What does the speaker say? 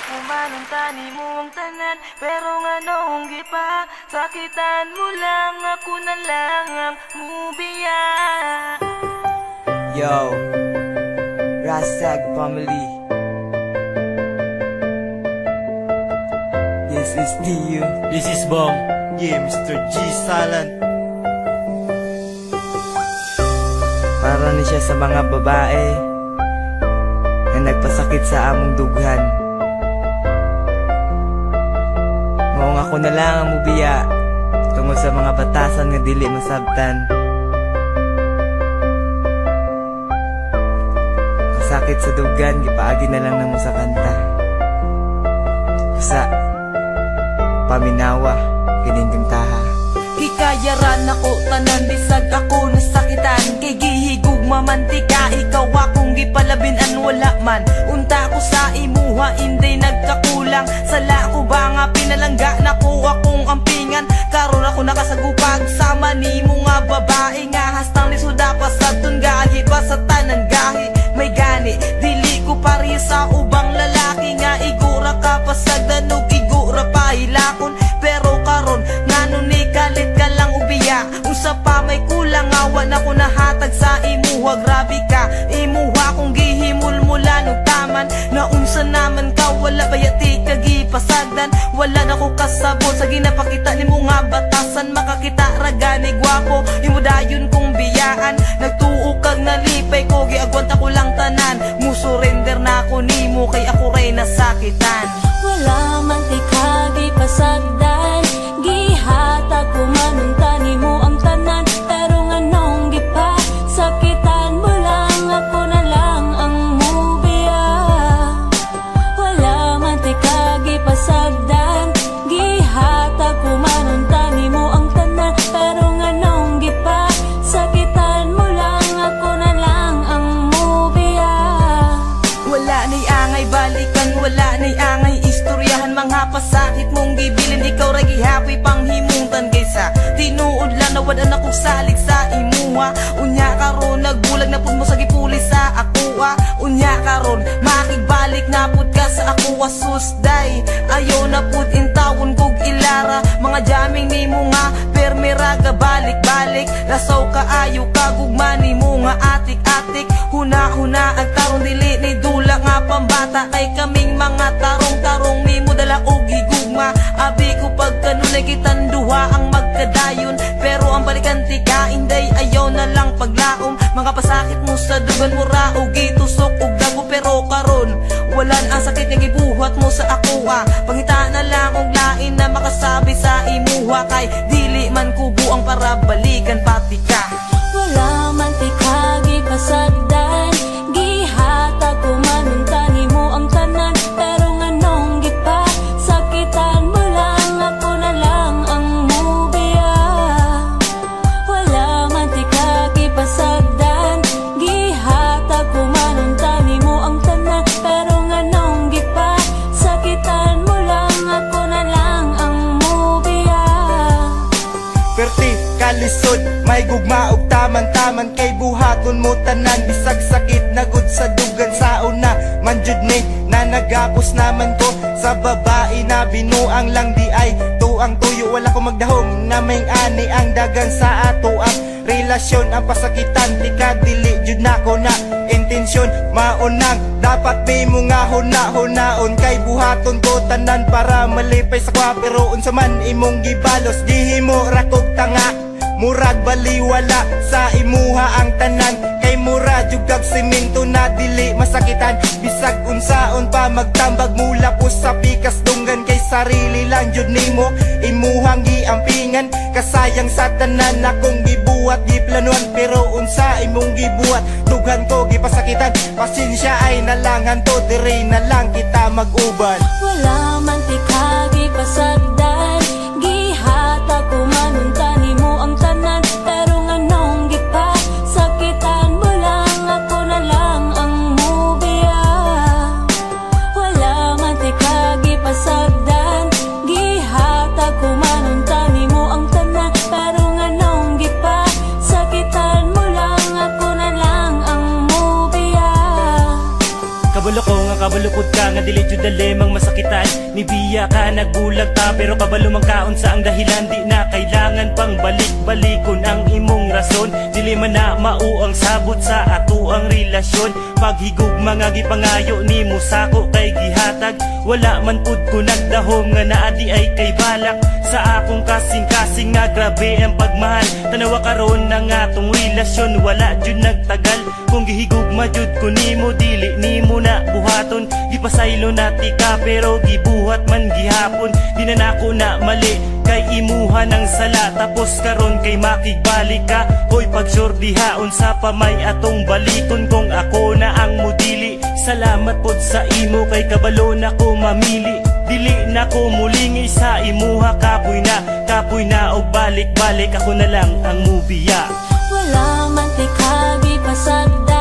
kumanong tani mo ang tanan. Pero nga noong gipa, sakitan mo lang, ako na lang ang mubiya. Yo, Rasag family, this is Dio, This is Bong. Yeah, Mr. G Silent. para ni siya sa mga babae na nagpasakit sa among dughan. Maong ako na lang ang mubiya tungod sa mga batasan nga dili masabtan. Sakit sa dugan, gipaagi na lang namo sa kanta. Sa paminawa, kining kantaha. Hikayaran ako tanan, bisag ako nasakitan. Kay gihigug mamantika, ikaw akong gipalabinan. Wala man, unta ko sa imuha, hindi nagkakulang. Sala ko ba nga pinalangga na ko akong ampingan. Karon ako nakasagupag, sama ni mo nga babae. Nga hastang lisuda pa sa tungahi, pa sa tanan gahi. May gani, dili ko pari sa ubang lalaki. Nga igura ka pa sa danog, igura pa hilakon. Pero karon, ngano ni kalit ka lang ubiya. Usa pa may kulang, awan ako nahatag sa imuha. Grabe ka, imuha kong gihimul-mulan og taman. Naunsa naman ka, wala bayati ka gipasagdan. Wala na ko kasabot sa ginapakita ni mo nga batasan. Makakita ragani gwapo, imudayon kong biyaan. Nagtuo kag nalipay ko, giagwanta ko lang tanan. Musurrender na ako nimo, kay ako ray nasakitan. Wala man tikagi pasagdan, gihatag ko manong tani mo ang tanan. Pero nga nung gipa, sakitan mo lang, ako na lang ang mubiya. Wala man tikagi pasagdan, gihatag ko manong tani mo ang tanan. Pero nga nung gipa, sakitan mo lang, ako na lang ang mubiya. Wala ni angay balikan, wala ni angay istoryahan. Mga pasakit mong gibilin, ikaw ra gihapoy panghimutan. Kaysa tinuod lang nawadan ako salig sa imuha. Unya karon nagbulag na pud mo sa gipuli sa akuha. Unya karon makigbalik na pud ka sa akuha. Susday ayo na pud intawon kog ilara. Mga jamming nimo nga permiraga balik-balik. Lasaw ka ayo ka gugma nimo nga atik-atik. Huna-huna ang tarong dili ni dula nga pambata. Kay kaming mga tarong-tarong nimo dala og higugma. Abi ko pagkanunay kitan duha ang magkadayon. Pero ang balikan tika inday ayaw na lang paglaom. Mga pasakit mo sa dugan mo ra og gitusok og dago. Pero karon walan ang sakit nga gibuhat mo sa akuha. Pangita na lang og lain na makasabi sa imuha. Kay dili man kubo ang para balikan pati ka. Wala man tikagi pasagdan, gihatag ko manong tani mo ang tanan. Pero nga nung gipa, sakitan mo lang, ako na lang ang mubiya. Wala man tikagi pasagdan, gihatag ko manong tani mo ang tanan. Pero nga nung gipa, sakitan mo lang, ako na lang ang mubiya. Perti, kalisod, may gugma og taman-taman. Kay buhaton mo tanan, bisag sakit na gud sa dugan sa una. Manjud ni, na nagapos naman ko sa babae na binuang lang di ay tuang tuyo. Wala ko magdahom na may ani ang dagan sa ato ang relasyon. Ang pasakitan, di ka dili jud na ko na intensyon. Maunang, dapat di mo nga huna-hunaon. Kay buhaton ko tanan para malipay sa kwa. Pero unsa man imong gibalos, gihimo rakog tanga. Murag baliwala sa imuha ang tanan. Kay mura jugag semento na dili masakitan. Bisag unsaon pa magtambag mula po sa pikas dunggan. Kay sarili lang jud nimo imuhang giampingan. Kasayang sa tanan akong gibuhat giplanuan. Pero unsa imong gibuhat, dughan ko gipasakitan. Pasensya ay nalangan to, diri na lang kita mag-uban. Wala man tikagi pasagdan, gihatag ko manong tani mo ang tanan. Pero nga nung gipa, sakitan mo lang, ako na lang ang mubiya. Wala man tikagi pasagdan, gihatag ko manong tani mo ang tanan. Pero nga nung gipa, sakitan mo lang, ako na lang ang mubiya. Kabalo ko nga kabalupod ka nga dili jud dalemang masakitan. Nibiya ka nagbulag ta pero kabalo man kaon sa ang dahilan. Di na kailangan pang balik-balikon ang imong rason. Dili man na mao ang sabot sa ato ang relasyon. Paghigog mga gipangayo nimo sako kay gihatag. Wala man pud ko nagdahom nga naa di ay kay balak. Sa akong kasing-kasing nga grabe ang pagmahal. Tanawa karon ng atong relasyon wala jud nagtagal. Kung gihigugma jud ko nimo dili nimo na buhaton. Gipasaylo na tika pero gibuhat man gihapon. Di na nako na mali kay imuha ng sala. Tapos karon kay makigbalik ka. Hoy pagsurdihaon sa pamay atong baliton. Kung ako na ang mudili salamat pod sa imo kay kabalo na ko mamili. Dili na ko mulingi sa imuha kapoy na og balik-balik ako na lang ang mubiya. Wala man ti kagi pasagdan